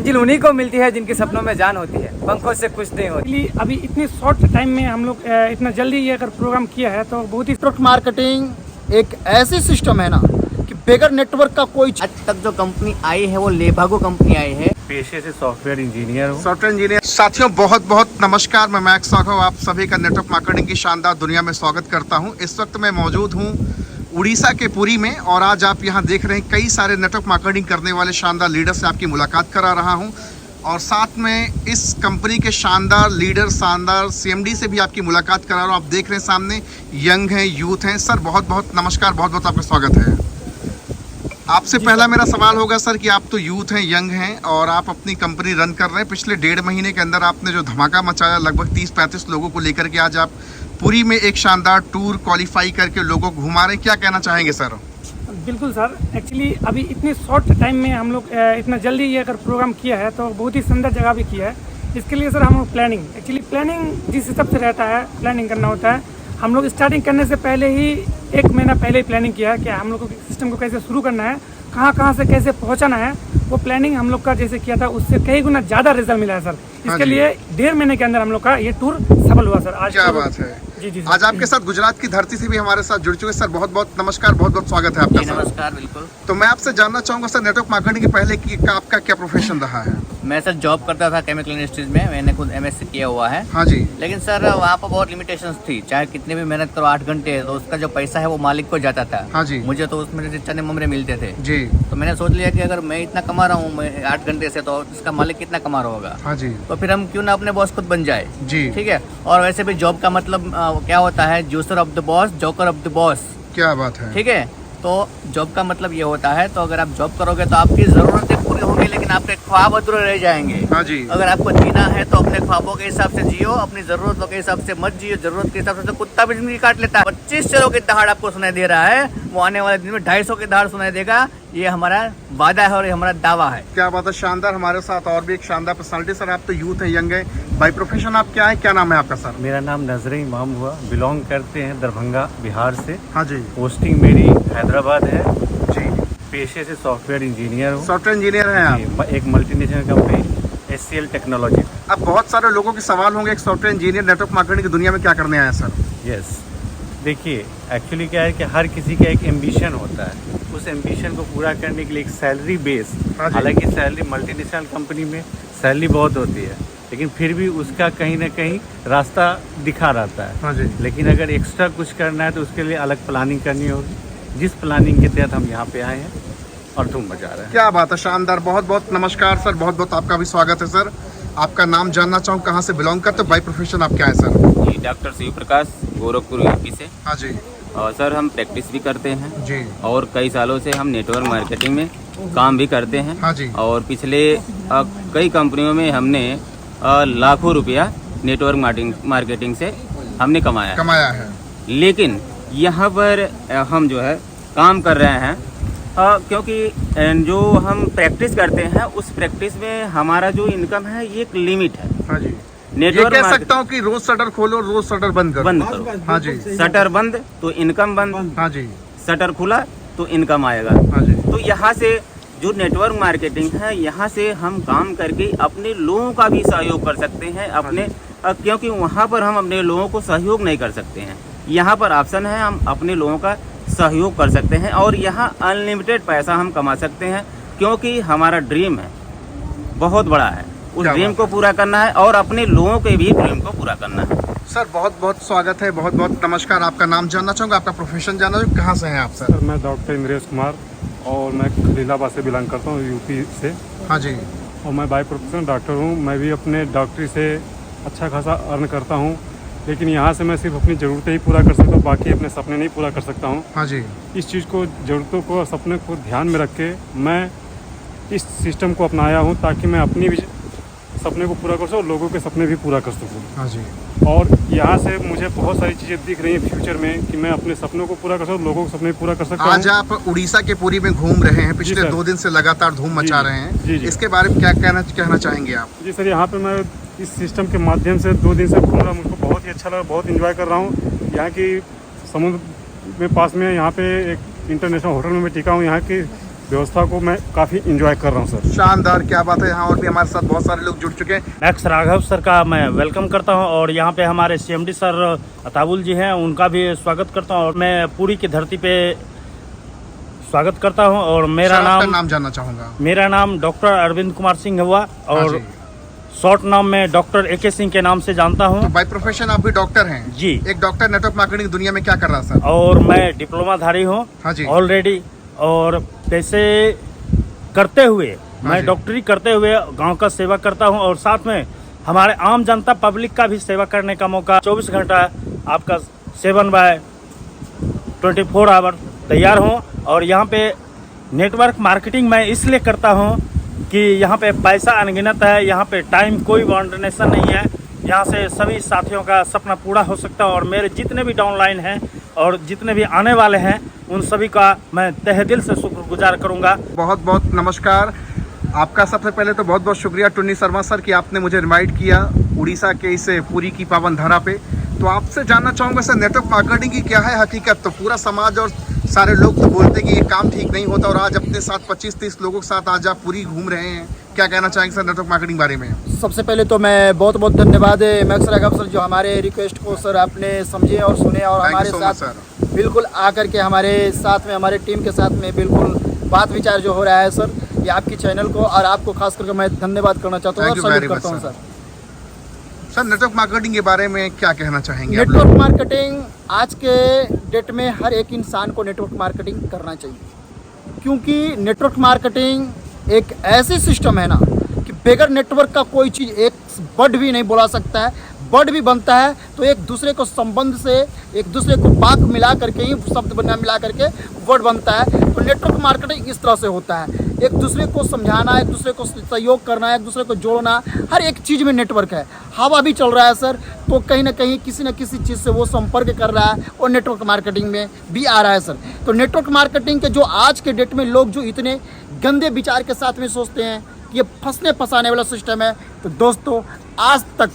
मंजिल उन्हीं को मिलती है जिनके सपनों में जान होती है, पंखों से कुछ नहीं होती। अभी इतने शॉर्ट टाइम में हम लोग इतना जल्दी ये अगर प्रोग्राम किया है तो बहुत ही नेटवर्क मार्केटिंग एक ऐसी सिस्टम है ना कि बगैर नेटवर्क का कोई आज तक जो कंपनी आई है वो लेबागो कंपनी आई है। पेशे से सॉफ्टवेयर इंजीनियर हूँ। Software engineer. साथियों बहुत बहुत नमस्कार, मैं मैक्स साखव आप सभी का नेटवर्क मार्केटिंग की शानदार दुनिया में स्वागत करता हूं। इस वक्त मैं मौजूद हूं उड़ीसा के पुरी में और आज आप यहां देख रहे हैं कई सारे नेटवर्क मार्केटिंग करने वाले शानदार लीडर से आपकी मुलाकात करा रहा हूं और साथ में इस कंपनी के शानदार लीडर, शानदार सीएमडी से भी आपकी मुलाकात करा रहा हूं। आप देख रहे हैं सामने यंग हैं, यूथ हैं। सर बहुत बहुत नमस्कार, बहुत बहुत आपका स्वागत है। आपसे पहला मेरा सवाल होगा सर कि आप तो यूथ हैं, यंग हैं और आप अपनी कंपनी रन कर रहे हैं। पिछले 1.5 महीने के अंदर आपने जो धमाका मचाया, लगभग 30-35 लोगों को लेकर के आज आप पुरी में एक शानदार टूर क्वालिफाई करके लोगों को घुमा रहे हैं, क्या कहना चाहेंगे सर? बिल्कुल सर, एक्चुअली अभी इतने शॉर्ट टाइम में हम लोग इतना जल्दी ये अगर प्रोग्राम किया है तो बहुत ही सुंदर जगह भी किया है। इसके लिए सर हम लोग प्लानिंग जिस हिसाब से रहता है, प्लानिंग करना होता है। हम लोग स्टार्टिंग करने से पहले ही 1 महीना पहले ही प्लानिंग किया है कि हम लोग को सिस्टम को कैसे शुरू करना है, कहाँ से कैसे पहुँचाना है। वो प्लानिंग हम लोग का जैसे किया था उससे कई गुना ज़्यादा रिजल्ट मिला है सर। इसके लिए 1.5 महीने के अंदर हम लोग का ये टूर सफल हुआ सर। आज क्या बात है। जी आज आपके साथ गुजरात की धरती से भी हमारे साथ जुड़ चुके सर। बहुत बहुत नमस्कार, बहुत बहुत स्वागत है आपका सर। नमस्कार। बिल्कुल। तो मैं आपसे जानना चाहूंगा सर, नेटवर्क मार्केटिंग के पहले की आपका क्या प्रोफेशन रहा है? मैं सर जॉब करता था केमिकल इंडस्ट्रीज में, मैंने खुद MSc किया हुआ है। हाँ जी। लेकिन सर वहाँ पर बहुत लिमिटेशंस थी, चाहे कितने भी मेहनत करो 8 घंटे तो उसका जो पैसा है वो मालिक को जाता था। हाँ जी। मुझे तो उसमें से चने ममरे मिलते थे जी। तो मैंने सोच लिया कि अगर मैं इतना कमा रहा हूँ 8 घंटे से तो इसका मालिक कितना कमा रहा होगा। हाँ जी। तो फिर हम क्यों ना अपने बॉस खुद बन जाए। जी। ठीक है। और वैसे भी जॉब का मतलब क्या होता है, juicer of the boss, joker of the boss. क्या बात है। ठीक है। तो जॉब का मतलब ये होता है, तो अगर आप जॉब करोगे तो आपकी जरूरतें पूरी होंगी लेकिन आपके ख्वाब अधूरे रह जाएंगे। हाँ जी। अगर आपको जीना है तो अपने ख्वाबों के हिसाब से जियो, अपनी जरूरतों के हिसाब से मत जियो। जरूरत के हिसाब से तो कुत्ता भी जिंदगी काट लेता है। 25 चलों की दहाड़ आपको सुनाई दे रहा है, वो आने वाले दिन में 250 की दहाड़ सुनाई देगा। ये हमारा वादा है और ये हमारा दावा है। क्या बात है, शानदार। हमारे साथ और भी एक शानदार पर्सनालिटी सर। आप तो यूथ है, यंग है, बाय प्रोफेशन आप क्या है, क्या नाम है आपका सर? मेरा नाम नजर इमाम हुआ, बिलोंग करते हैं दरभंगा बिहार से। हाँ जी। पोस्टिंग मेरी हैदराबाद है जी। पेशे से सॉफ्टवेयर इंजीनियर हूँ। सॉफ्टवेयर इंजीनियर हैं आप? एक मल्टीनेशनल कंपनी SCL टेक्नोलॉजी। अब बहुत सारे लोगों के सवाल होंगे, एक सॉफ्टवेयर इंजीनियर नेटवर्क मार्केटिंग की दुनिया में क्या करने आया सर? यस, देखिए एक्चुअली क्या है कि हर किसी का एक एम्बिशन होता है। उस एम्बिशन को पूरा करने के लिए एक सैलरी बेस, हालांकि सैलरी मल्टीनेशनल कंपनी में सैलरी बहुत होती है लेकिन फिर भी उसका कहीं ना कहीं रास्ता दिखा रहता है। हाँ जी। लेकिन अगर एक्स्ट्रा कुछ करना है तो उसके लिए अलग प्लानिंग करनी होगी, जिस प्लानिंग के तहत हम यहाँ पे आए हैं और धूम मचा रहे हैं। क्या बात है, शानदार। बहुत बहुत नमस्कार सर, बहुत बहुत आपका भी स्वागत है सर। आपका नाम जानना चाहूँ, कहाँ से बिलोंग करते हो, बाय प्रोफेशन आप क्या है सर? जी, डॉक्टर शिव प्रकाश, गोरखपुर यूपी से। हाँ जी। और सर हम प्रैक्टिस भी करते हैं जी। और कई सालों से हम नेटवर्क मार्केटिंग में काम भी करते हैं। हाँ जी। और पिछले कई कंपनियों में हमने लाखों रुपया नेटवर्क मार्केटिंग से हमने कमाया है। लेकिन यहाँ पर हम जो है काम कर रहे हैं क्योंकि जो हम प्रैक्टिस करते हैं उस प्रैक्टिस में हमारा जो इनकम है ये एक लिमिट है। हाँ जी। नेटवर्क ये कह सकता हूँ कि रोज शटर खोलो, रोज शटर बंद करो। हाँ जी। शटर बंद तो इनकम बंद। हाँ जी। शटर खुला तो इनकम आएगा। हाँ जी। तो यहाँ से जो नेटवर्क मार्केटिंग है, यहाँ से हम काम करके अपने लोगों का भी सहयोग कर सकते हैं अपने, क्योंकि वहाँ पर हम अपने लोगों को सहयोग नहीं कर सकते हैं। यहाँ पर ऑप्शन है हम अपने लोगों का सहयोग कर सकते हैं और यहाँ अनलिमिटेड पैसा हम कमा सकते हैं, क्योंकि हमारा ड्रीम है बहुत बड़ा है। उस ड्रीम को पूरा करना है और अपने लोगों के भी ड्रीम को पूरा करना है। सर बहुत बहुत स्वागत है, बहुत बहुत नमस्कार। आपका नाम जानना चाहूँगा, आपका प्रोफेशन जानना चाहूँगा, कहाँ से हैं आप सर? सर मैं डॉक्टर इंद्रेश कुमार और मैं खलीलाबाद से बिलोंग करता हूँ, यूपी से। हाँ जी। और मैं बाय प्रोफेशन डॉक्टर हूँ। मैं भी अपने डॉक्टरी से अच्छा खासा अर्न करता हूँ, लेकिन यहाँ से मैं सिर्फ अपनी ज़रूरतें ही पूरा कर सकता हूँ, बाकी अपने सपने नहीं पूरा कर सकता हूँ। हाँ जी। इस चीज़ को, ज़रूरतों को, सपने को ध्यान में रख के मैं इस सिस्टम को अपनाया हूँ ताकि मैं अपनी भी सपने को पूरा कर सकूँ और लोगों के सपने भी पूरा कर सकूँ। हाँ जी। और यहाँ से मुझे बहुत सारी चीज़ें दिख रही हैं फ्यूचर में कि मैं अपने सपनों को पूरा कर सकूँ, लोगों के सपने पूरा कर सकता हूँ। आज आप उड़ीसा के पुरी में घूम रहे हैं, पिछले 2 दिन से लगातार धूम मचा रहे हैं। इसके बारे में क्या कहना चाहेंगे आप? जी सर, यहाँ पे मैं इस सिस्टम के माध्यम से 2 दिन से घूम रहा हूँ, मुझको बहुत ही अच्छा लगा, बहुत इंजॉय कर रहा हूँ। यहाँ की समुद्र में पास में यहाँ पे एक इंटरनेशनल होटल में मैं टिका हूँ। यहाँ की व्यवस्था को मैं काफ़ी इंजॉय कर रहा हूँ सर। शानदार, क्या बात है। यहाँ और भी हमारे साथ बहुत सारे लोग जुड़ चुके हैं। मैक्स राघव सर का मैं वेलकम करता हूं और यहाँ पे हमारे CMD सर अताबुल जी हैं, उनका भी स्वागत करता हूं और मैं पुरी की धरती पे स्वागत करता हूं। और सर, आपका नाम जानना चाहूँगा। मेरा नाम डॉक्टर अरविंद कुमार सिंह हुआ हाँ और जी। शॉर्ट नाम में डॉक्टर AK सिंह के नाम से जानता हूं। तो बाय प्रोफेशन आप भी डॉक्टर हैं? जी। एक डॉक्टर नेटवर्क मार्केटिंग दुनिया में क्या कर रहा है सर? और मैं डिप्लोमाधारी हूँ हाँ जी। ऑलरेडी, और पैसे करते हुए हाँ मैं जी। डॉक्टरी करते हुए गांव का सेवा करता हूं और साथ में हमारे आम जनता पब्लिक का भी सेवा करने का मौका 24 घंटा आपका 7/24 आवर तैयार हूं। और यहाँ पे नेटवर्क मार्केटिंग मैं इसलिए करता हूं कि यहाँ पे पैसा अनगिनत है, यहाँ पे टाइम कोई बाउंडेशन नहीं है, यहाँ से सभी साथियों का सपना पूरा हो सकता है। और मेरे जितने भी डाउनलाइन हैं और जितने भी आने वाले हैं उन सभी का मैं तहे दिल से शुक्रगुजार करूँगा। बहुत बहुत नमस्कार। आपका सबसे पहले तो बहुत बहुत शुक्रिया टुन्नी शर्मा सर कि आपने मुझे इनवाइट किया उड़ीसा के इस पुरी की पावन धरा पे। तो आपसे जानना चाहूँगा सर, नेटवर्क मार्केटिंग की क्या है हकीकत? तो पूरा समाज और सारे लोग तो बोलते हैं कि ये काम ठीक नहीं होता, और आज अपने साथ 25-30 लोगों के साथ आज आप पूरी घूम रहे हैं। क्या कहना चाहेंगे सर नेटवर्क मार्केटिंग बारे में? सबसे पहले तो मैं बहुत बहुत धन्यवाद है मैक्स राघव सर, जो हमारे रिक्वेस्ट को सर आपने समझे और सुने और Thank you हमारे so साथ much, sir. बिल्कुल आकर के हमारे साथ में, हमारे टीम के साथ में बिल्कुल बात विचार जो हो रहा है सर, ये आपकी चैनल को और आपको खास करके मैं धन्यवाद करना चाहता हूँ और Thank you very सल्यूट करता हूँ much, sir. Sir network marketing के बारे में क्या कहना चाहेंगे आप? नेटवर्क मार्केटिंग आज के डेट में हर एक इंसान को नेटवर्क मार्केटिंग करना चाहिए, क्योंकि नेटवर्क मार्केटिंग एक ऐसी सिस्टम है ना कि बगैर नेटवर्क का कोई चीज़ एक वर्ड भी नहीं बोला सकता है। वर्ड भी बनता है तो एक दूसरे को संबंध से, एक दूसरे को बात मिला करके ही शब्द बना मिला करके वर्ड बनता है। तो नेटवर्क मार्केटिंग इस तरह से होता है, एक दूसरे को समझाना, एक दूसरे को सहयोग करना, एक दूसरे को जोड़ना, हर एक चीज़ में नेटवर्क है। हवा भी चल रहा है सर, तो कहीं ना कहीं किसी न किसी चीज़ से वो संपर्क कर रहा है और नेटवर्क मार्केटिंग में भी आ रहा है सर। तो नेटवर्क मार्केटिंग के जो आज के डेट में लोग जो इतने गंदे विचार के साथ में सोचते हैं कि ये फंसने फंसाने वाला सिस्टम है, तो दोस्तों आज तक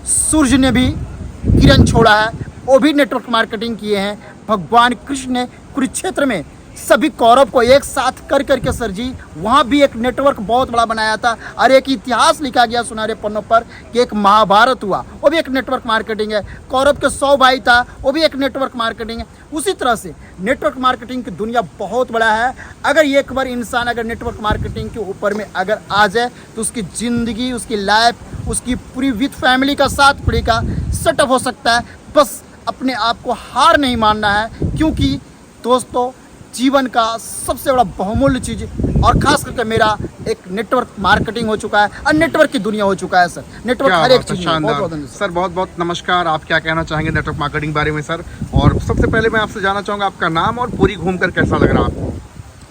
सूर्य ने भी किरण छोड़ा है, वो भी नेटवर्क मार्केटिंग किए हैं। भगवान कृष्ण ने कुरुक्षेत्र में सभी कौरव को एक साथ कर करके सर जी वहाँ भी एक नेटवर्क बहुत बड़ा बनाया था और एक इतिहास लिखा गया सुनहरे पन्नों पर कि एक महाभारत हुआ, वो भी एक नेटवर्क मार्केटिंग है। कौरव के 100 भाई था, वो भी एक नेटवर्क मार्केटिंग है। उसी तरह से नेटवर्क मार्केटिंग की दुनिया बहुत बड़ा है। अगर एक बार इंसान अगर नेटवर्क मार्केटिंग के ऊपर में अगर आ जाए तो उसकी ज़िंदगी, उसकी लाइफ, उसकी पूरी विथ फैमिली का 7 पीढ़ी का सेटअप हो सकता है। बस अपने आप को हार नहीं मानना है, क्योंकि दोस्तों जीवन का सबसे बड़ा बहुमूल्य चीज़ और खास करके मेरा एक नेटवर्क मार्केटिंग हो चुका है और नेटवर्क की दुनिया हो चुका है सर। नेटवर्क हर एक चीज़ में। बहुत बहुत धन्यवाद सर, बहुत बहुत नमस्कार। आप क्या कहना चाहेंगे नेटवर्क मार्केटिंग बारे में सर? और सबसे पहले मैं आपसे जानना चाहूँगा आपका नाम और पूरी घूमकर कैसा लग रहा है आपको?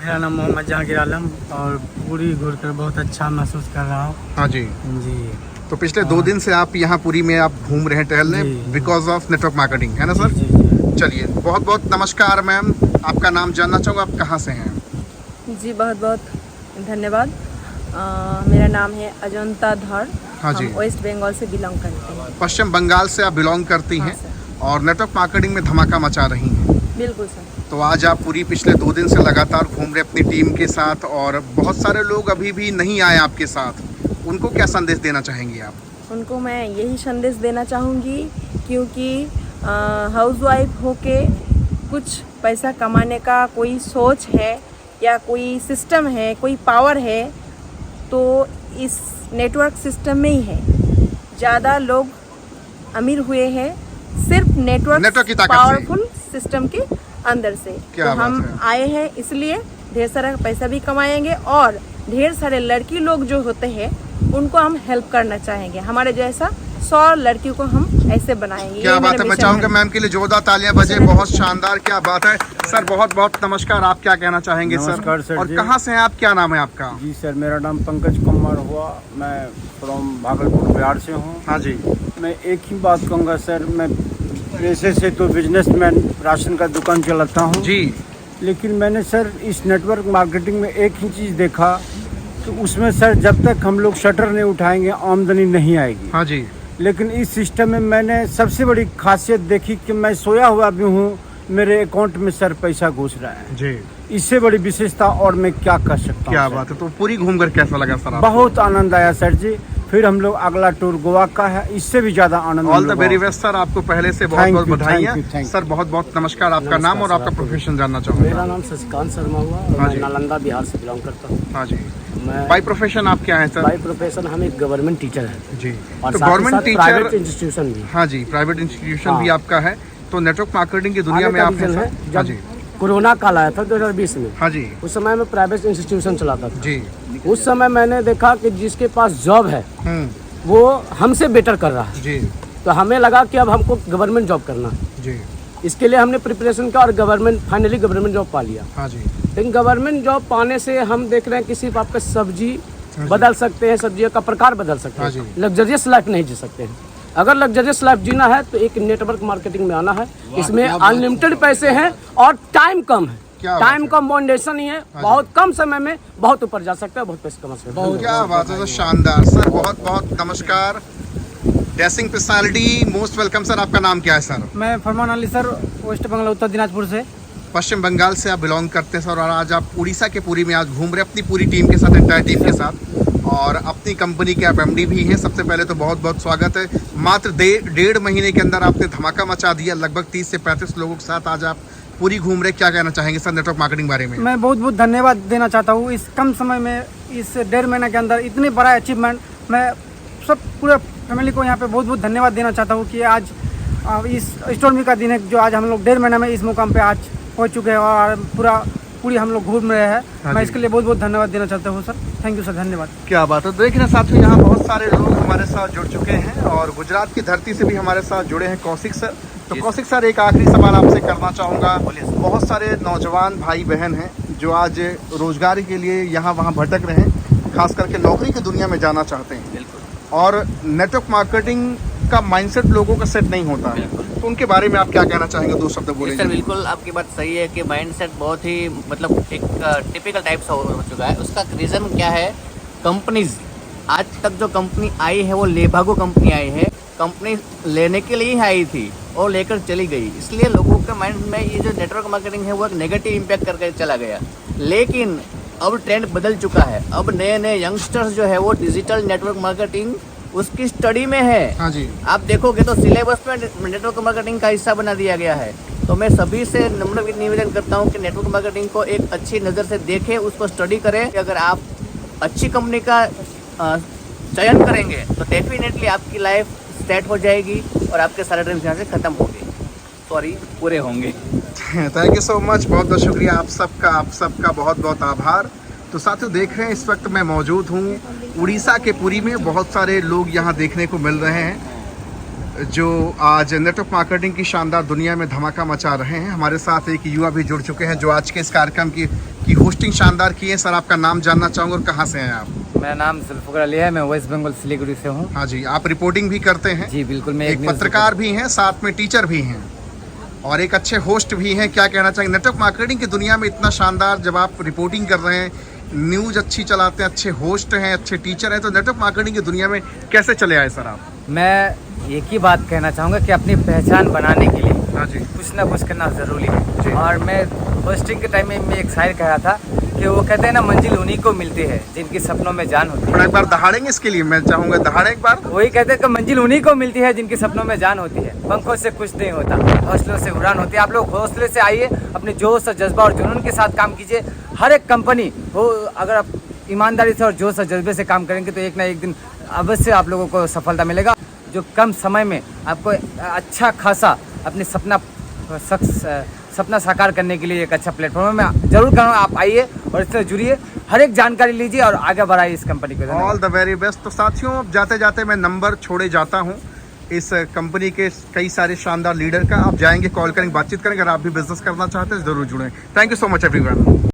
मेरा नाम मोहम्मद जहांगीर आलम और पूरी घूमकर बहुत अच्छा महसूस कर रहा हूँ। हाँ जी जी। तो पिछले 2 दिन से आप यहाँ पुरी में आप घूम रहे हैं, टहल रहे हैं बिकॉज ऑफ नेटवर्क मार्केटिंग, है ना सर? जी, जी। चलिए, बहुत बहुत नमस्कार मैम। आपका नाम जानना चाहूँगा, आप कहाँ से हैं? जी बहुत बहुत धन्यवाद। मेरा नाम है अजंता धर। हाँ जी। हम वेस्ट बंगाल से बिलोंग करते हैं। पश्चिम बंगाल से आप बिलोंग करती हाँ हैं सर। और नेटवर्क मार्केटिंग में धमाका मचा रही हैं। बिल्कुल सर। तो आज आप पूरी पिछले 2 दिन से लगातार घूम रहे अपनी टीम के साथ, और बहुत सारे लोग अभी भी नहीं आए आपके साथ, उनको क्या संदेश देना चाहेंगी आप? उनको मैं यही संदेश देना चाहूँगी, क्योंकि हाउसवाइफ होके कुछ पैसा कमाने का कोई सोच है या कोई सिस्टम है, कोई पावर है, तो इस नेटवर्क सिस्टम में ही है। ज़्यादा लोग अमीर हुए हैं सिर्फ नेटवर्क की ताकत से। पावरफुल सिस्टम के अंदर से। क्या तो बात हम है। आए हैं इसलिए ढेर सारा पैसा भी कमाएंगे और ढेर सारे लड़की लोग जो होते हैं उनको हम हेल्प करना चाहेंगे। हमारे जैसा 100 लड़कियों को हम ऐसे बनाएंगे। क्या बात है। मैं चाहूँगा मैम के लिए जोरदार तालियां बजे। बहुत शानदार, क्या बात है सर। बहुत बहुत नमस्कार। आप क्या कहना चाहेंगे नमस्कार सर और जी। कहाँ से हैं आप? क्या नाम है आपका? जी सर, मेरा नाम पंकज कुमार हुआ। मैं फ्रॉम भागलपुर बिहार से हूँ। हाँ जी। मैं एक ही बात कहूँगा सर, मैं पेशे से तो बिजनेसमैन, राशन का दुकान चलाता हूँ जी, लेकिन मैंने सर इस नेटवर्क मार्केटिंग में एक ही चीज़ देखा कि उसमें सर जब तक हम लोग शटर नहीं उठाएंगे आमदनी नहीं आएगी। हाँ जी। लेकिन इस सिस्टम में मैंने सबसे बड़ी खासियत देखी कि मैं सोया हुआ भी हूँ मेरे अकाउंट में सर पैसा घुस रहा है जी। इससे बड़ी विशेषता और मैं क्या कर सकता हूँ। क्या बात है। तो पूरी घूमकर कैसा लगा सर आपको? बहुत आनंद आया सर जी। फिर हम लोग अगला टूर गोवा का है, इससे भी ज्यादा आनंद। All the very best sir, आपको पहले से बहुत बहुत बधाइयाँ सर। बहुत बहुत नमस्कार। आपका नाम और आपका प्रोफेशन जानना चाहूँगा। मेरा नाम शशिकांत शर्मा हुआ और मैं नालंदा बिहार से बिलोंग करता हूँ। हाँ जी। मैं बाई प्रोफेशन आप क्या है सर? बाई प्रोफेशन हम एक गवर्नमेंट टीचर हैं जी। और तो गवर्नमेंट टीचर प्राइवेट इंस्टीट्यूशन भी। हाँ जी, प्राइवेट इंस्टीट्यूशन भी आपका है। तो नेटवर्क मार्केटिंग की दुनिया में आप हैं सर? हाँ जी। कोरोना काल आया था 2020 में। हाँ जी। उस समय मैं प्राइवेट इंस्टीट्यूशन चलाता था जी। उस समय मैंने देखा कि जिसके पास जॉब है वो हमसे बेटर कर रहा है जी। तो हमें लगा कि अब हमको गवर्नमेंट जॉब करना है जी। इसके लिए हमने प्रिपरेशन किया और फाइनली गवर्नमेंट जॉब पा लिया। हाँ जी। लेकिन गवर्नमेंट जॉब पाने से हम देख रहे हैं कि सिर्फ आपका सब्जी बदल सकते हैं, सब्जियों का प्रकार बदल सकते हैं, लग्जरियस लाइफ नहीं जी सकते हैं। अगर लग्जरियस लाइफ जीना है तो एक नेटवर्क मार्केटिंग में आना है। इसमें अनलिमिटेड पैसे हैं और टाइम कम है। टाइम का बाउंडेशन ही है। बहुत कम समय में बहुत ऊपर जा सकते हैं, बहुत पैसे कमा सकते हैं। क्या बात है सर, शानदार सर। बहुत बहुत नमस्कार। Dashing personality, most welcome sir. आपका नाम क्या है सर? मैं फरमान अली सर, वेस्ट बंगाल उत्तर दिनाजपुर से। पश्चिम बंगाल से आप बिलोंग करते हैं सर, और आज आप उड़ीसा के पुरी में आज घूम रहे अपनी पूरी टीम के साथ, एंटायर टीम के साथ, और अपनी कंपनी के आप एमडी भी हैं। सबसे पहले तो बहुत बहुत स्वागत है। मात्र 1.5 महीने के अंदर आपने धमाका मचा दिया। लगभग 30 से 35 लोगों के साथ आज आप पूरी घूम रहे। क्या कहना चाहेंगे सर नेटवर्क मार्केटिंग बारे में? मैं बहुत बहुत धन्यवाद देना चाहता हूँ। इस कम समय में, इस 1.5 महीने के अंदर इतनी बड़ा अचीवमेंट, मैं सब पूरे फैमिली को यहाँ पे बहुत बहुत धन्यवाद देना चाहता हूँ कि आज इस स्टोरमी का दिन है जो आज हम लोग 1.5 महीने में इस मुकाम पे आज पहुँच चुके हैं और पूरी हम लोग घूम रहे हैं। मैं इसके लिए बहुत बहुत धन्यवाद देना चाहता हूँ सर। थैंक यू सर, धन्यवाद। क्या बात है। देख रहे साथियों, यहाँ बहुत सारे लोग हमारे साथ जुड़ चुके हैं और गुजरात की धरती से भी हमारे साथ जुड़े हैं कौशिक सर। तो कौशिक सर, एक आखिरी सवाल आपसे करना चाहूँगा। बहुत सारे नौजवान भाई बहन हैं जो आज रोजगार के लिए यहाँ वहाँ भटक रहे हैं, खास करके नौकरी की दुनिया में जाना चाहते हैं, और नेटवर्क मार्केटिंग का माइंडसेट लोगों का सेट नहीं होता है। तो उनके बारे में आप क्या कहना चाहेंगे? 2 शब्द बोलेंगे। सर बिल्कुल आपकी बात सही है कि माइंडसेट बहुत ही मतलब एक टिपिकल टाइप सा हो चुका है। उसका रीज़न क्या है? कंपनीज आज तक जो कंपनी आई है वो लेभागो कंपनी आई है। कंपनी लेने के लिए ही आई थी और लेकर चली गई, इसलिए लोगों के माइंड में ये जो नेटवर्क मार्केटिंग है वो एक नेगेटिव इम्पैक्ट करके चला गया। लेकिन अब ट्रेंड बदल चुका है। अब नए नए यंगस्टर्स जो है वो डिजिटल नेटवर्क मार्केटिंग उसकी स्टडी में है। हाँ जी। आप देखोगे तो सिलेबस में नेटवर्क मार्केटिंग का हिस्सा बना दिया गया है। तो मैं सभी से नम्र निवेदन करता हूं कि नेटवर्क मार्केटिंग को एक अच्छी नज़र से देखें, उसको स्टडी करें। अगर आप अच्छी कंपनी का चयन करेंगे तो डेफिनेटली आपकी लाइफ सेट हो जाएगी और आपके सारे ड्रीम्स यहाँ से ख़त्म होंगे, पूरे होंगे। थैंक यू सो मच, बहुत बहुत शुक्रिया आप सबका बहुत बहुत आभार। तो साथियों, देख रहे हैं इस वक्त मैं मौजूद हूँ उड़ीसा के पुरी में। बहुत सारे लोग यहाँ देखने को मिल रहे हैं जो आज नेटवर्क मार्केटिंग की शानदार दुनिया में धमाका मचा रहे हैं। हमारे साथ एक युवा भी जुड़ चुके हैं जो आज के इस कार्यक्रम की होस्टिंग शानदार की है। सर, आपका नाम जानना चाहूँगा और कहाँ से हैं आप? मेरा नाम जुल्फिकार अली है, मैं वेस्ट बंगाल सिलीगुड़ी से हूँ। हाँ जी। आप रिपोर्टिंग भी करते हैं? जी बिल्कुल। मैं एक पत्रकार भी हैं, साथ में टीचर भी हैं और एक अच्छे होस्ट भी हैं। क्या कहना चाहेंगे नेटवर्क मार्केटिंग की दुनिया में इतना शानदार, जब आप रिपोर्टिंग कर रहे हैं, न्यूज़ अच्छी चलाते हैं, अच्छे होस्ट हैं, अच्छे टीचर हैं, तो नेटवर्क मार्केटिंग की दुनिया में कैसे चले आए सर आप? मैं एक ही बात कहना चाहूँगा कि अपनी पहचान बनाने के लिए हाँ जी कुछ ना कुछ करना ज़रूरी है। और मैं होस्टिंग के टाइम में मैं एक शायर कहा था कि वो कहते हैं ना, मंजिल उन्हीं को मिलती है जिनकी सपनों में जान होती है। एक बार दहाड़ेंगे इसके लिए, मैं चाहूँगा दहाड़े एक बार। वही कहते हैं कि मंजिल उन्हीं को मिलती है जिनकी सपनों में जान होती है। पंखों से कुछ नहीं होता, हौसलों से उड़ान होती है। आप लोग हौसले से आइए, अपने जोश और जज्बा और जुनून के साथ काम कीजिए। हर एक कंपनी हो, अगर आप ईमानदारी से और जोश और जज्बे से काम करेंगे तो एक ना एक दिन अवश्य आप लोगों को सफलता मिलेगा, जो कम समय में आपको अच्छा खासा अपने सपना साकार करने के लिए एक अच्छा प्लेटफॉर्म है। मैं जरूर कहूँगा आप आइए और इससे जुड़िए, हर एक जानकारी लीजिए और आगे बढ़ाइए इस कंपनी को। All the very best. तो साथियों, जाते जाते मैं नंबर छोड़े जाता हूँ इस कंपनी के कई सारे शानदार लीडर का। आप जाएंगे, कॉल करेंगे, बातचीत करेंगे। अगर आप भी बिजनेस करना चाहते हैं जरूर जुड़ें। Thank you so much everyone.